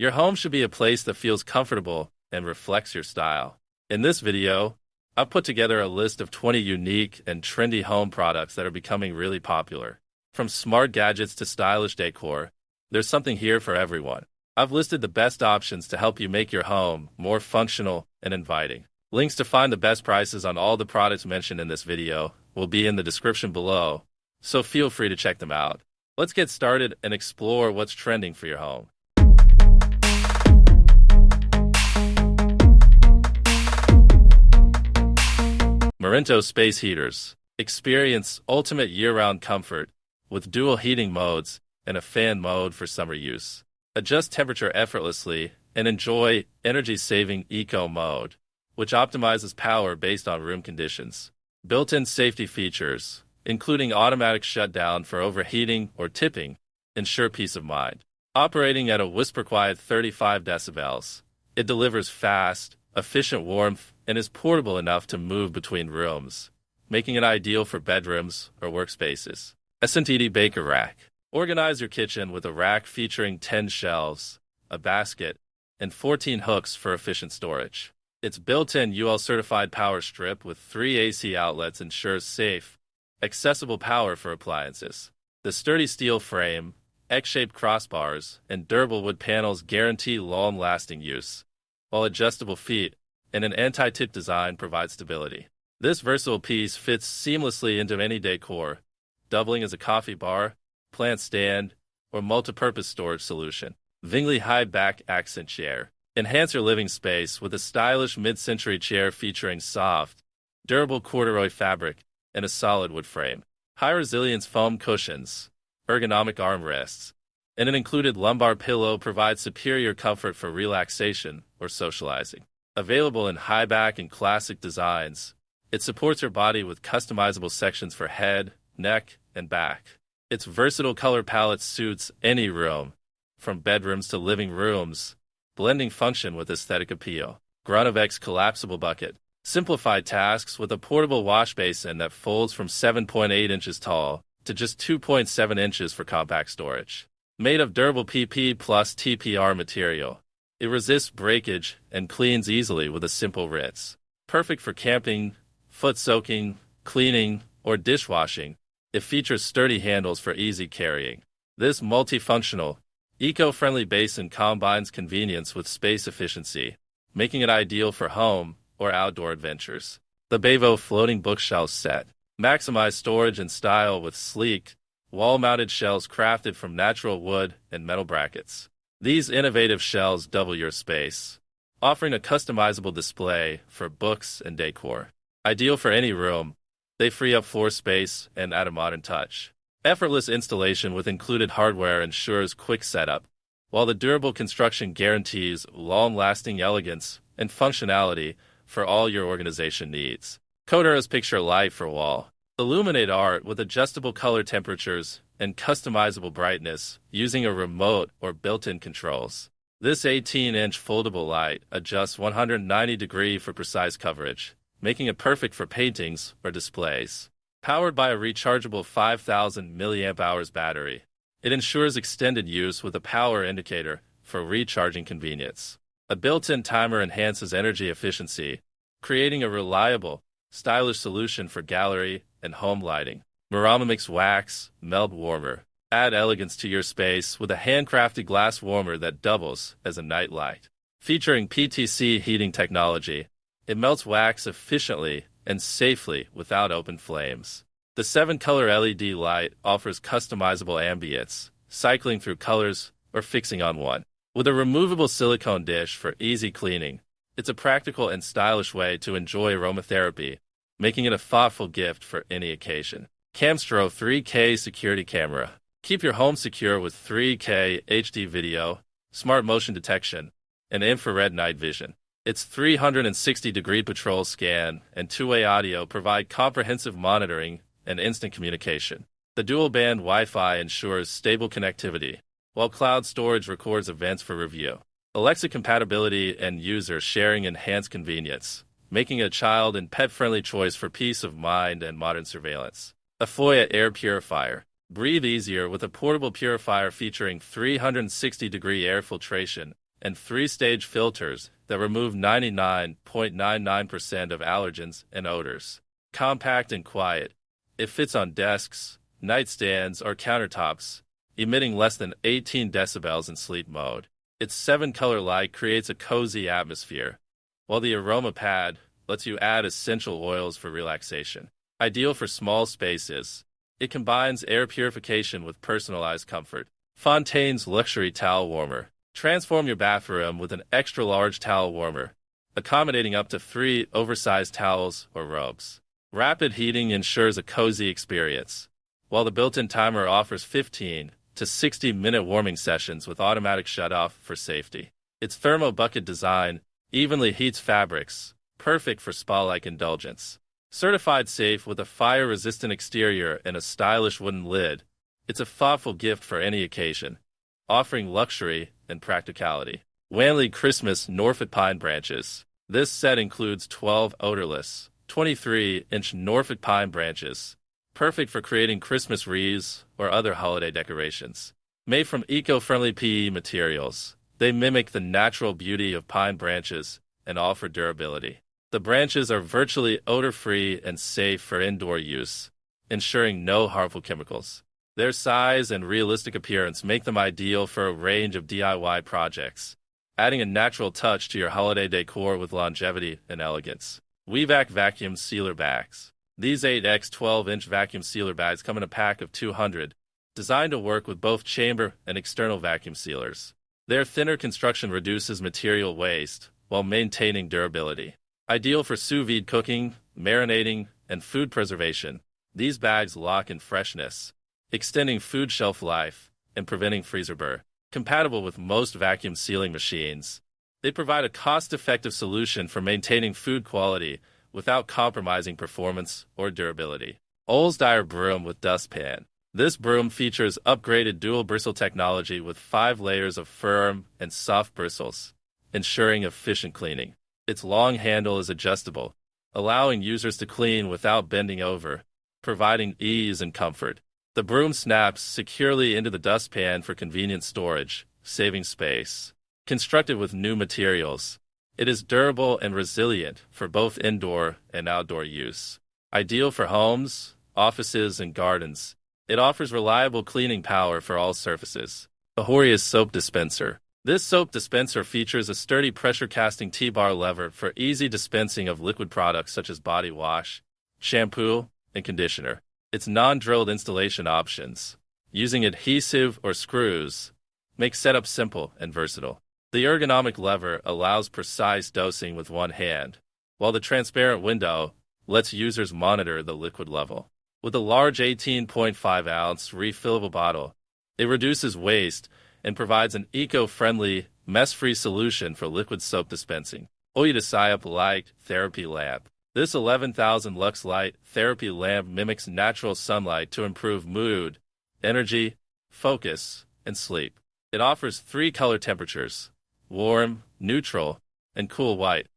Your home should be a place that feels comfortable and reflects your style. In this video, I've put together a list of 20 unique and trendy home products that are becoming really popular. From smart gadgets to stylish decor, there's something here for everyone. I've listed the best options to help you make your home more functional and inviting. Links to find the best prices on all the products mentioned in this video will be in the description below, so feel free to check them out. Let's get started and explore what's trending for your home. Marento Space Heaters. Experience ultimate year-round comfort with dual heating modes and a fan mode for summer use. Adjust temperature effortlessly and enjoy energy-saving eco mode, which optimizes power based on room conditions. Built-in safety features, including automatic shutdown for overheating or tipping, ensure peace of mind. Operating at a whisper-quiet 35 decibels, it delivers fast, efficient warmth and is portable enough to move between rooms, making it ideal for bedrooms or workspaces. S&TD Baker Rack. Organize your kitchen with a rack featuring 10 shelves, a basket, and 14 hooks for efficient storage. Its built-in UL-certified power strip with 3 AC outlets ensures safe, accessible power for appliances. The sturdy steel frame, X-shaped crossbars, and durable wood panels guarantee long-lasting use, while adjustable feet and an anti-tip design provide stability. This versatile piece fits seamlessly into any decor, doubling as a coffee bar, plant stand, or multi-purpose storage solution. Vingley High Back Accent Chair. Enhance your living space with a stylish mid-century chair featuring soft, durable corduroy fabric and a solid wood frame. High-resilience foam cushions, ergonomic armrests, and an included lumbar pillow provide superior comfort for relaxation or socializing. Available in high back and classic designs, it supports your body with customizable sections for head, neck, and back. Its versatile color palette suits any room, from bedrooms to living rooms, blending function with aesthetic appeal. Grunovex Collapsible Bucket. Simplify tasks with a portable wash basin that folds from 7.8 inches tall to just 2.7 inches for compact storage. Made of durable PP plus TPR material, it resists breakage and cleans easily with a simple rinse. Perfect for camping, foot soaking, cleaning, or dishwashing. It features sturdy handles for easy carrying. This multifunctional, eco-friendly basin combines convenience with space efficiency, making it ideal for home or outdoor adventures. The Bevo Floating Bookshelf Set. Maximize storage and style with sleek, wall-mounted shelves crafted from natural wood and metal brackets. These innovative shelves double your space, offering a customizable display for books and decor. Ideal for any room, they free up floor space and add a modern touch. Effortless installation with included hardware ensures quick setup, while the durable construction guarantees long-lasting elegance and functionality for all your organization needs. Codura's Picture Light for Wall. Illuminate art with adjustable color temperatures and customizable brightness using a remote or built-in controls. This 18-inch foldable light adjusts 190 degrees for precise coverage, making it perfect for paintings or displays. Powered by a rechargeable 5,000 mAh battery, it ensures extended use with a power indicator for recharging convenience. A built-in timer enhances energy efficiency, creating a reliable, stylish solution for gallery and home lighting. Mix Wax Melt Warmer. Add elegance to your space with a handcrafted glass warmer that doubles as a night light. Featuring PTC heating technology, it melts wax efficiently and safely without open flames. The 7-color LED light offers customizable ambience, cycling through colors or fixing on one. With a removable silicone dish for easy cleaning, it's a practical and stylish way to enjoy aromatherapy, making it a thoughtful gift for any occasion. Camstro 3K Security Camera. Keep your home secure with 3K HD video, smart motion detection, and infrared night vision. Its 360-degree patrol scan and two-way audio provide comprehensive monitoring and instant communication. The dual-band Wi-Fi ensures stable connectivity, while cloud storage records events for review. Alexa compatibility and user sharing enhance convenience, making it a child and pet-friendly choice for peace of mind and modern surveillance. Afoya Air Purifier. Breathe easier with a portable purifier featuring 360-degree air filtration and 3-stage filters that remove 99.99% of allergens and odors. Compact and quiet, it fits on desks, nightstands, or countertops, emitting less than 18 decibels in sleep mode. Its 7-color light creates a cozy atmosphere, while the aroma pad lets you add essential oils for relaxation. Ideal for small spaces, it combines air purification with personalized comfort. Fontaine's luxury towel warmer. Transform your bathroom with an extra-large towel warmer, accommodating up to 3 oversized towels or robes. Rapid heating ensures a cozy experience, while the built-in timer offers 15 to 60-minute warming sessions with automatic shutoff for safety. Its thermo bucket design evenly heats fabrics, perfect for spa-like indulgence. Certified safe with a fire-resistant exterior and a stylish wooden lid, it's a thoughtful gift for any occasion, offering luxury and practicality. Wanley Christmas Norfolk Pine Branches. This set includes 12 odorless, 23-inch Norfolk pine branches, perfect for creating Christmas wreaths or other holiday decorations. Made from eco-friendly PE materials, they mimic the natural beauty of pine branches and offer durability. The branches are virtually odor-free and safe for indoor use, ensuring no harmful chemicals. Their size and realistic appearance make them ideal for a range of DIY projects, adding a natural touch to your holiday decor with longevity and elegance. WeVac Vacuum Sealer Bags. These 8x 12-inch vacuum sealer bags come in a pack of 200, designed to work with both chamber and external vacuum sealers. Their thinner construction reduces material waste while maintaining durability. Ideal for sous vide cooking, marinating, and food preservation, these bags lock in freshness, extending food shelf life and preventing freezer burn. Compatible with most vacuum sealing machines, they provide a cost-effective solution for maintaining food quality without compromising performance or durability. Oldsdyer Broom with Dustpan. This broom features upgraded dual bristle technology with 5 layers of firm and soft bristles, ensuring efficient cleaning. Its long handle is adjustable, allowing users to clean without bending over, providing ease and comfort. The broom snaps securely into the dustpan for convenient storage, saving space. Constructed with new materials, it is durable and resilient for both indoor and outdoor use. Ideal for homes, offices, and gardens, it offers reliable cleaning power for all surfaces. Ahoria's Soap Dispenser. This soap dispenser features a sturdy pressure-casting T-bar lever for easy dispensing of liquid products such as body wash, shampoo, and conditioner. Its non-drilled installation options, using adhesive or screws, make setup simple and versatile. The ergonomic lever allows precise dosing with one hand, while the transparent window lets users monitor the liquid level. With a large 18.5-ounce refillable bottle, it reduces waste and provides an eco-friendly, mess-free solution for liquid soap dispensing. Oyedasayap Light Therapy Lamp. This 11,000 lux light therapy lamp mimics natural sunlight to improve mood, energy, focus, and sleep. It offers 3 color temperatures: warm, neutral, and cool white,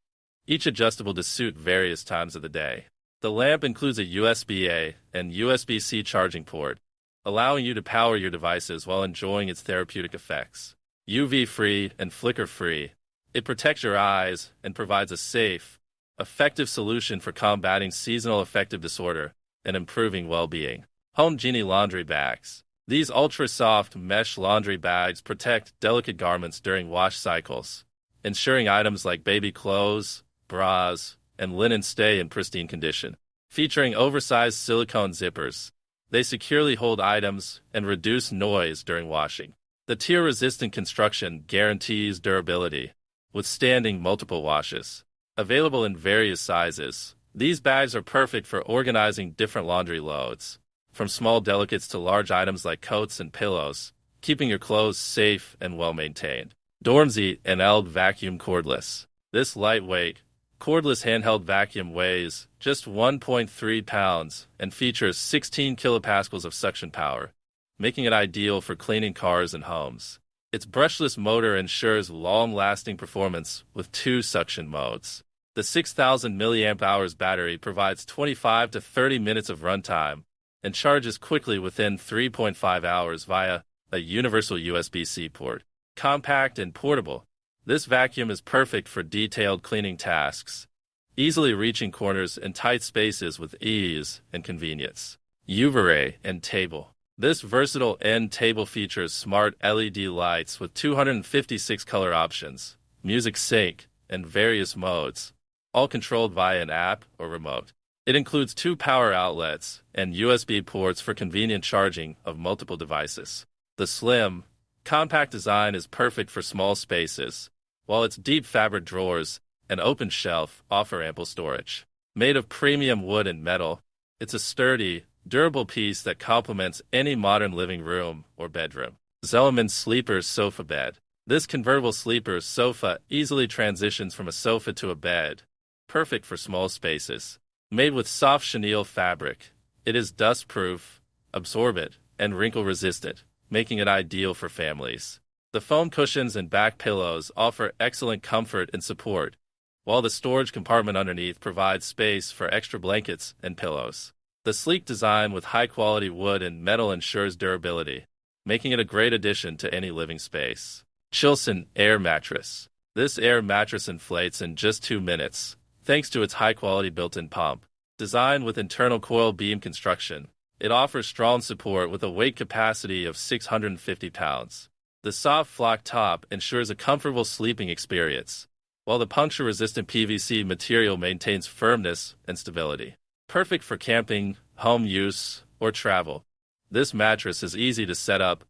each adjustable to suit various times of the day. The lamp includes a USB-A and USB-C charging port, allowing you to power your devices while enjoying its therapeutic effects. UV-free and flicker-free, it protects your eyes and provides a safe, effective solution for combating seasonal affective disorder and improving well-being. Home Genie Laundry Bags. These ultra-soft mesh laundry bags protect delicate garments during wash cycles, ensuring items like baby clothes, bras, and linen stay in pristine condition. Featuring oversized silicone zippers, they securely hold items and reduce noise during washing. The tear-resistant construction guarantees durability, withstanding multiple washes. Available in various sizes, these bags are perfect for organizing different laundry loads, from small delicates to large items like coats and pillows, keeping your clothes safe and well-maintained. Dormsey NL Vacuum Cordless. This lightweight, cordless handheld vacuum weighs just 1.3 pounds and features 16 kilopascals of suction power, making it ideal for cleaning cars and homes. Its brushless motor ensures long-lasting performance with 2 suction modes. The 6,000 mAh battery provides 25 to 30 minutes of runtime and charges quickly within 3.5 hours via a universal USB-C port. Compact and portable, This vacuum is perfect for detailed cleaning tasks, easily reaching corners and tight spaces with ease and convenience. UV end table. This versatile end table features smart LED lights with 256 color options, music sync, and various modes, all controlled via an app or remote. It includes 2 power outlets and USB ports for convenient charging of multiple devices. The slim, compact design is perfect for small spaces, while its deep fabric drawers and open shelf offer ample storage. Made of premium wood and metal, it's a sturdy, durable piece that complements any modern living room or bedroom. Zellerman Sleeper Sofa Bed. This convertible sleeper sofa easily transitions from a sofa to a bed, perfect for small spaces. Made with soft chenille fabric, it is dust-proof, absorbent, and wrinkle-resistant, making it ideal for families. The foam cushions and back pillows offer excellent comfort and support, while the storage compartment underneath provides space for extra blankets and pillows. The sleek design with high-quality wood and metal ensures durability, making it a great addition to any living space. Chilson Air Mattress. This air mattress inflates in just 2 minutes, thanks to its high-quality built-in pump. Designed with internal coil beam construction, it offers strong support with a weight capacity of 650 pounds. The soft flock top ensures a comfortable sleeping experience, while the puncture-resistant PVC material maintains firmness and stability. Perfect for camping, home use, or travel, this mattress is easy to set up,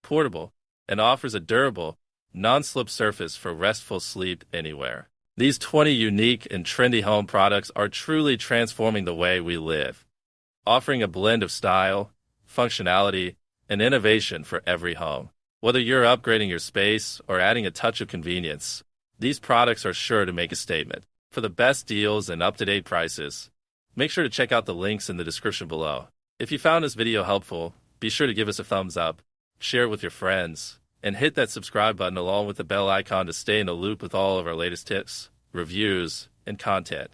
portable, and offers a durable, non-slip surface for restful sleep anywhere. These 20 unique and trendy home products are truly transforming the way we live, offering a blend of style, functionality, and innovation for every home. Whether you're upgrading your space or adding a touch of convenience, these products are sure to make a statement. For the best deals and up-to-date prices, make sure to check out the links in the description below. If you found this video helpful, be sure to give us a thumbs up, share it with your friends, and hit that subscribe button along with the bell icon to stay in the loop with all of our latest tips, reviews, and content.